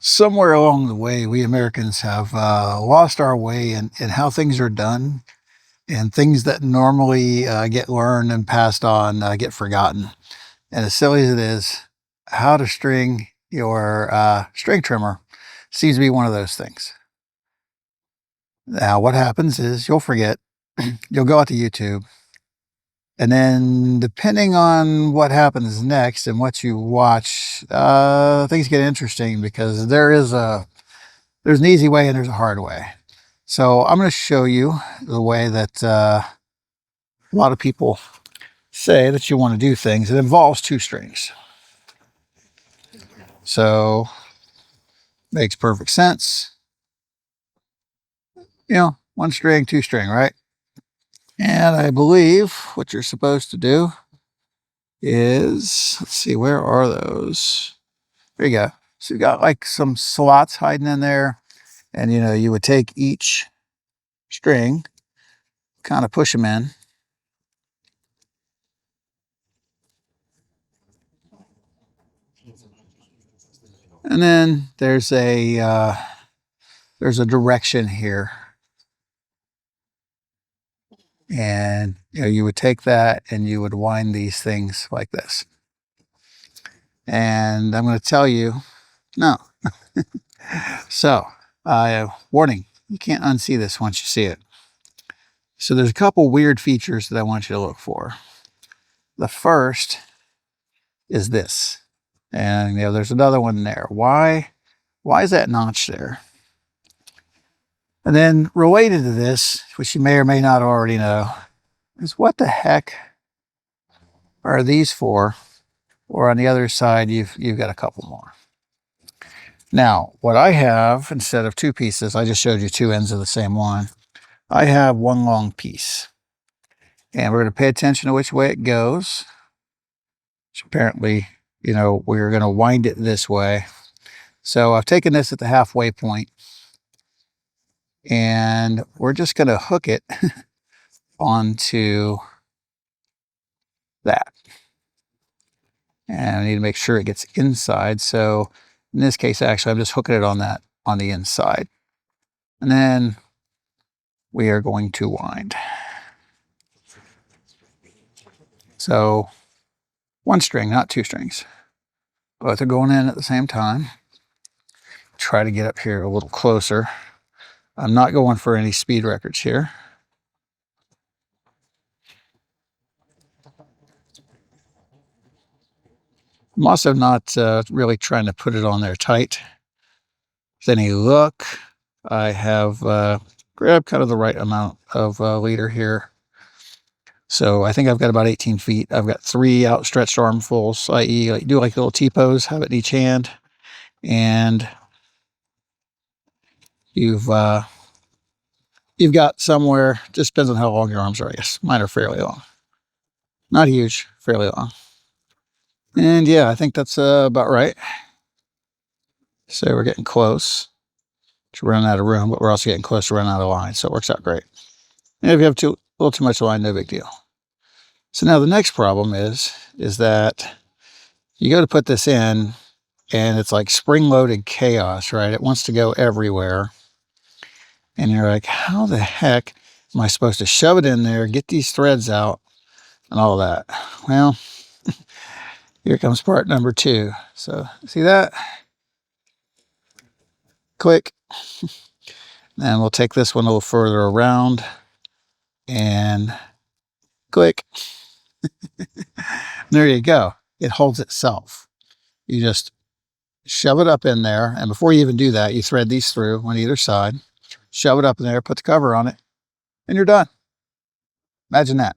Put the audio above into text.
Somewhere along the way, we Americans have lost our way in how things are done, and things that normally get learned and passed on get forgotten. And as silly as it is, how to string your string trimmer seems to be one of those things. Now, what happens is you'll forget, you'll go out to YouTube, and then depending on what happens next and what you watch, things get interesting because there's an easy way and there's a hard way. So I'm going to show you the way that a lot of people say that you want to do things. It involves two strings. So makes perfect sense. You know, one string, two string, right? And I believe what you're supposed to do is, let's see, where are those? There you go. So you got like some slots hiding in there. And you know, you would take each string, kind of push them in. And then there's a direction here. And you know, you would take that and you would wind these things like this. And I'm going to tell you, no. So, warning, you can't unsee this once you see it. So there's a couple weird features that I want you to look for. The first is this. And you know, there's another one there. Why is that notch there? And then related to this, which you may or may not already know, is what the heck are these for? Or on the other side, you've got a couple more. Now, what I have, instead of two pieces, I just showed you two ends of the same one. I have one long piece. And we're going to pay attention to which way it goes. Which apparently, you know, we're going to wind it this way. So I've taken this at the halfway point, and we're just going to hook it onto that. And I need to make sure it gets inside. So in this case, actually, I'm just hooking it on the inside. And then we are going to wind. So one string, not two strings. Both are going in at the same time. Try to get up here a little closer. I'm not going for any speed records here. I'm also not really trying to put it on there tight. With any luck, I have grabbed kind of the right amount of leader here. So I think I've got about 18 feet. I've got 3 outstretched armfuls, i.e. like, do like a little T-pose, have it in each hand. And you've got somewhere, just depends on how long your arms are, I guess. Mine are fairly long. Not huge, fairly long. And yeah, I think that's about right. So we're getting close to running out of room, but we're also getting close to running out of line. So it works out great. And if you have a little too much line, no big deal. So now the next problem is that you go to put this in and it's like spring-loaded chaos, right? It wants to go everywhere. And you're like, how the heck am I supposed to shove it in there, get these threads out, and all that? Well, here comes part number 2. So see that? Click. And we'll take this one a little further around and click. There you go. It holds itself. You just shove it up in there. And before you even do that, you thread these through on either side, shove it up in there, put the cover on it, and you're done. Imagine that.